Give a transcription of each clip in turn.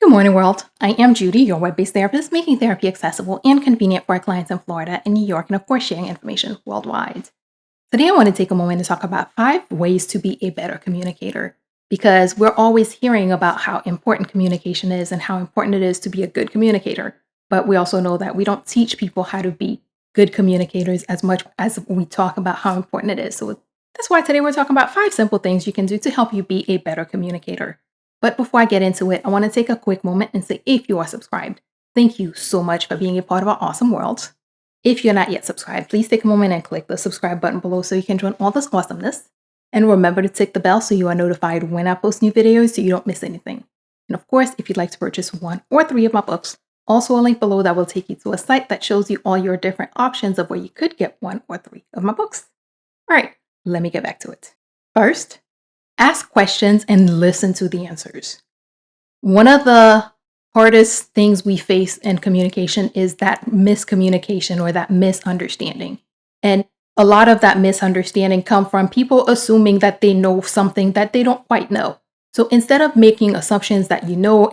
Good morning, world. I am Judy, your web-based therapist, making therapy accessible and convenient for our clients in Florida and New York, and of course, sharing information worldwide. Today, I want to take a moment to talk about 5 ways to be a better communicator, because we're always hearing about how important communication is and how important it is to be a good communicator. But we also know that we don't teach people how to be good communicators as much as we talk about how important it is. So that's why today we're talking about 5 simple things you can do to help you be a better communicator. But before I get into it, I want to take a quick moment and say, if you are subscribed, thank you so much for being a part of our awesome world. If you're not yet subscribed, please take a moment and click the subscribe button below so you can join all this awesomeness. And remember to tick the bell so you are notified when I post new videos so you don't miss anything. And of course, if you'd like to purchase 1 or 3 of my books, also a link below that will take you to a site that shows you all your different options of where you could get 1 or 3 of my books. All right, let me get back to it. First, ask questions and listen to the answers. One of the hardest things we face in communication is that miscommunication or that misunderstanding. And a lot of that misunderstanding comes from people assuming that they know something that they don't quite know. So instead of making assumptions that you know,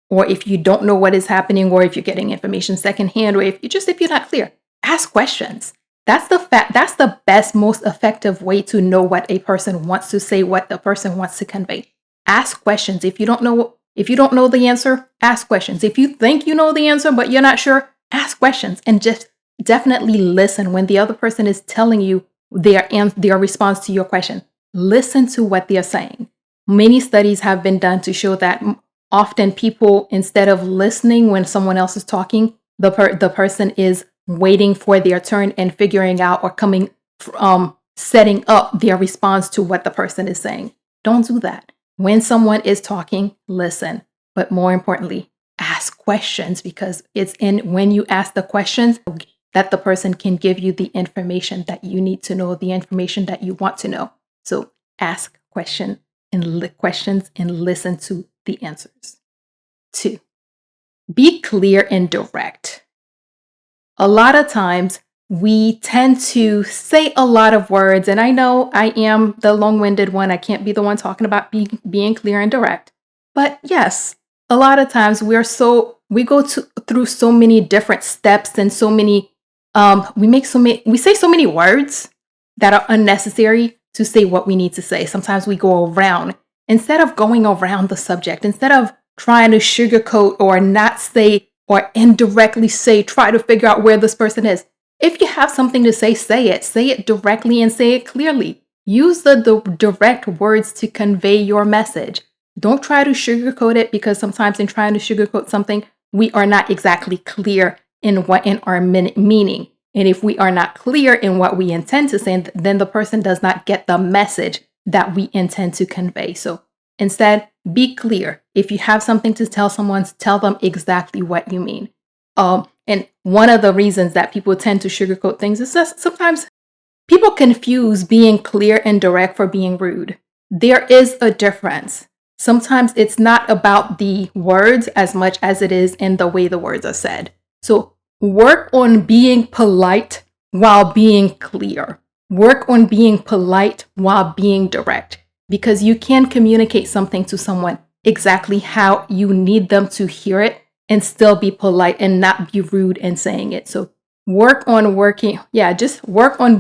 or if you don't know what is happening, or if you're getting information secondhand, or if you're not clear, ask questions. That's the best, most effective way to know what a person wants to say, what the person wants to convey. Ask questions. If you don't know the answer, ask questions. If you think you know the answer, but you're not sure, ask questions and just definitely listen when the other person is telling you their response to your question. Listen to what they're saying. Many studies have been done to show that often people, instead of listening when someone else is talking, the person is waiting for their turn and figuring out or setting up their response to what the person is saying. Don't do that. When someone is talking, listen. But more importantly, ask questions, because it's when you ask the questions that the person can give you the information that you need to know, the information that you want to know. So ask questions and listen to the answers. 2, be clear and direct. A lot of times we tend to say a lot of words, and I know I am the long-winded one. I can't be the one talking about being clear and direct. But yes, a lot of times we go through so many different steps and so many we say so many words that are unnecessary to say what we need to say. Sometimes we go around instead of going around the subject, instead of trying to sugarcoat or not say or indirectly say, try to figure out where this person is. If you have something to say it directly and say it clearly. Use the direct words to convey your message. Don't try to sugarcoat it, because sometimes in trying to sugarcoat something, we are not exactly clear in our meaning. And if we are not clear in what we intend to say, then the person does not get the message that we intend to convey. So instead, be clear. If you have something to tell someone, tell them exactly what you mean. And one of the reasons that people tend to sugarcoat things is that sometimes people confuse being clear and direct for being rude. There is a difference. Sometimes it's not about the words as much as it is in the way the words are said. So work on being polite while being clear. Work on being polite while being direct, because you can communicate something to someone exactly how you need them to hear it and still be polite and not be rude in saying it. So work on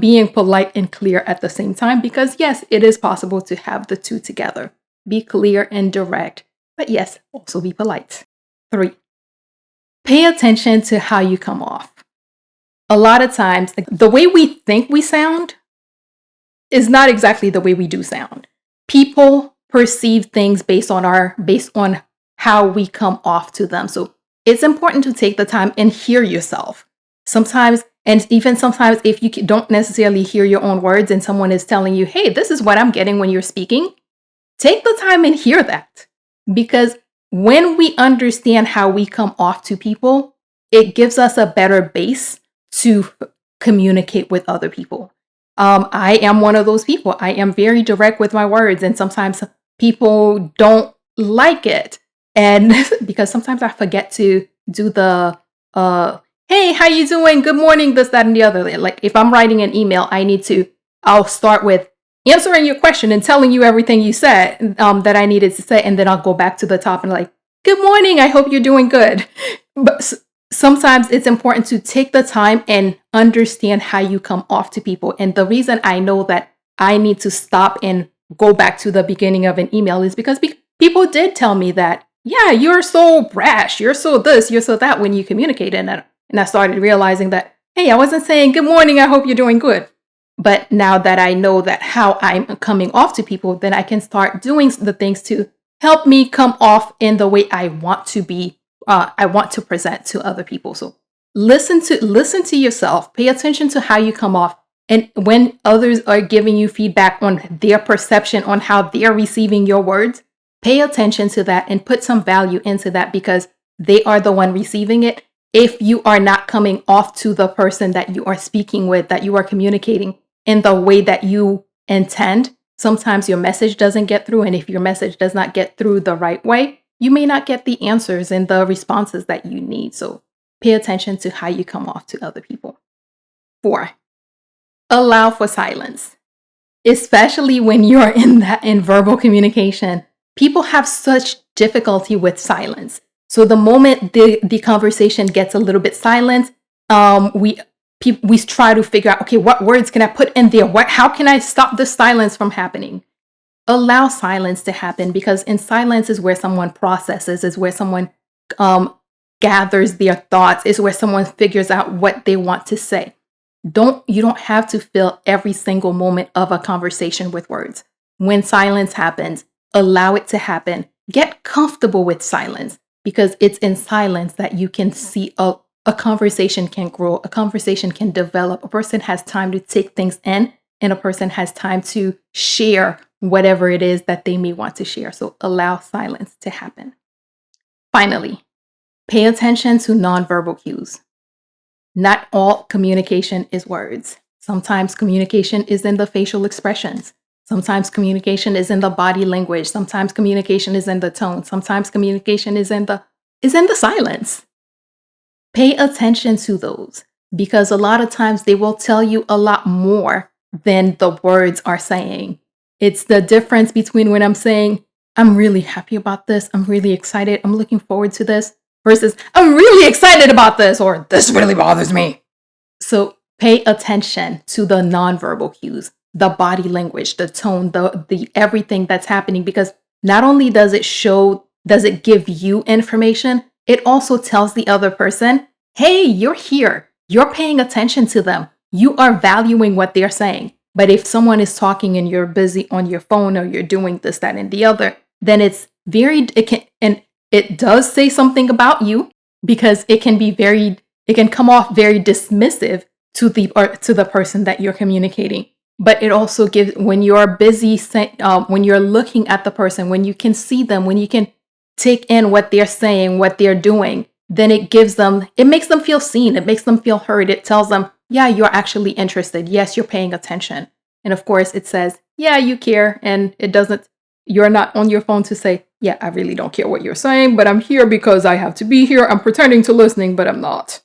being polite and clear at the same time, because yes, it is possible to have the two together. Be clear and direct, but yes, also be polite. 3, pay attention to how you come off. A lot of times, the way we think we sound is not exactly the way we do sound. People perceive things based on how we come off to them. So it's important to take the time and hear yourself. Sometimes if you don't necessarily hear your own words and someone is telling you, hey, this is what I'm getting when you're speaking, take the time and hear that. Because when we understand how we come off to people, it gives us a better base to communicate with other people. I am one of those people. I am very direct with my words, and sometimes people don't like it. And because sometimes I forget to do the, hey, how you doing? Good morning, this, that, and the other. Like if I'm writing an email, I'll start with answering your question and telling you everything you said that I needed to say. And then I'll go back to the top and like, good morning, I hope you're doing good. But sometimes it's important to take the time and understand how you come off to people. And the reason I know that I need to stop and go back to the beginning of an email is because people did tell me that, yeah, you're so brash, you're so this, you're so that when you communicate. And I started realizing that, hey, I wasn't saying good morning, I hope you're doing good. But now that I know that how I'm coming off to people, then I can start doing the things to help me come off in the way I want to be. I want to present to other people. So listen to yourself. Pay attention to how you come off, and when others are giving you feedback on their perception on how they're receiving your words, pay attention to that and put some value into that because they are the one receiving it. If you are not coming off to the person that you are speaking with, that you are communicating in the way that you intend, sometimes your message doesn't get through. And if your message does not get through the right way, you may not get the answers and the responses that you need. So pay attention to how you come off to other people. 4, allow for silence, especially when you're in verbal communication. People have such difficulty with silence. So the moment the conversation gets a little bit silent, we try to figure out, okay, what words can I put in there? How can I stop the silence from happening? Allow silence to happen, because in silence is where someone processes, is where someone gathers their thoughts, is where someone figures out what they want to say. You don't have to fill every single moment of a conversation with words. When silence happens, allow it to happen. Get comfortable with silence, because it's in silence that you can see a conversation can grow, a conversation can develop. A person has time to take things in, and a person has time to share whatever it is that they may want to share. So allow silence to happen. Finally, pay attention to nonverbal cues. Not all communication is words. Sometimes communication is in the facial expressions. Sometimes communication is in the body language. Sometimes communication is in the tone. Sometimes communication is in the silence. Pay attention to those, because a lot of times they will tell you a lot more than the words are saying. It's the difference between when I'm saying, I'm really happy about this, I'm really excited, I'm looking forward to this, versus I'm really excited about this, or this really bothers me. So pay attention to the nonverbal cues, the body language, the tone, the everything that's happening, because not only does it give you information, it also tells the other person, hey, you're here, you're paying attention to them, you are valuing what they're saying. But if someone is talking and you're busy on your phone, or you're doing this, that, and the other, then it does say something about you, because it can come off very dismissive to the person that you're communicating. But it also gives, when you're busy, when you're looking at the person, when you can see them, when you can take in what they're saying, what they're doing, then it makes them feel seen. It makes them feel heard. It tells them, yeah, you're actually interested. Yes, you're paying attention. And of course it says, yeah, you care. And you're not on your phone to say, yeah, I really don't care what you're saying, but I'm here because I have to be here. I'm pretending to listening, but I'm not.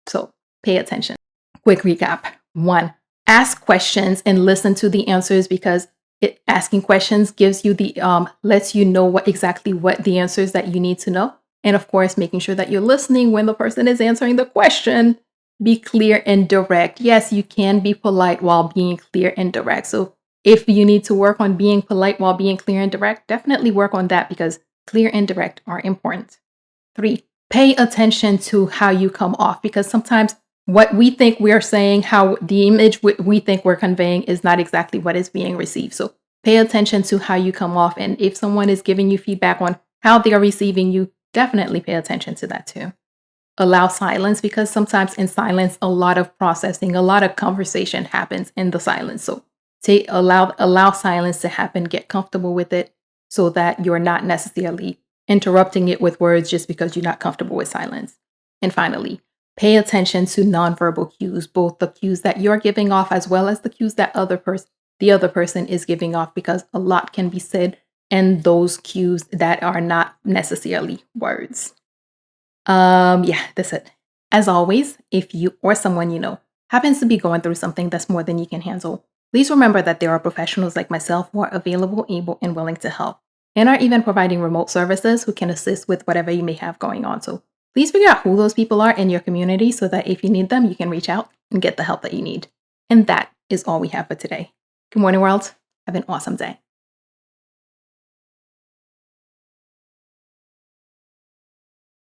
So pay attention. Quick recap. 1, ask questions and listen to the answers, because asking questions gives you lets you know exactly what the answers that you need to know. And of course, making sure that you're listening when the person is answering the question. Be clear and direct. Yes, you can be polite while being clear and direct. So if you need to work on being polite while being clear and direct, definitely work on that, because clear and direct are important. 3, pay attention to how you come off, because sometimes what we think we're saying, how the image we think we're conveying, is not exactly what is being received. So pay attention to how you come off. And if someone is giving you feedback on how they are receiving you, definitely pay attention to that too. Allow silence, because sometimes in silence, a lot of processing, a lot of conversation happens in the silence. So allow silence to happen, get comfortable with it, so that you're not necessarily interrupting it with words just because you're not comfortable with silence. And finally, pay attention to nonverbal cues, both the cues that you're giving off as well as the cues that the other person is giving off, because a lot can be said in those cues that are not necessarily words. Yeah, that's it. As always, if you or someone you know happens to be going through something that's more than you can handle, please remember that there are professionals like myself who are available, able, and willing to help. and are even providing remote services who can assist with whatever you may have going on. So please figure out who those people are in your community so that if you need them, you can reach out and get the help that you need. And that is all we have for today. Good morning, world. Have an awesome day.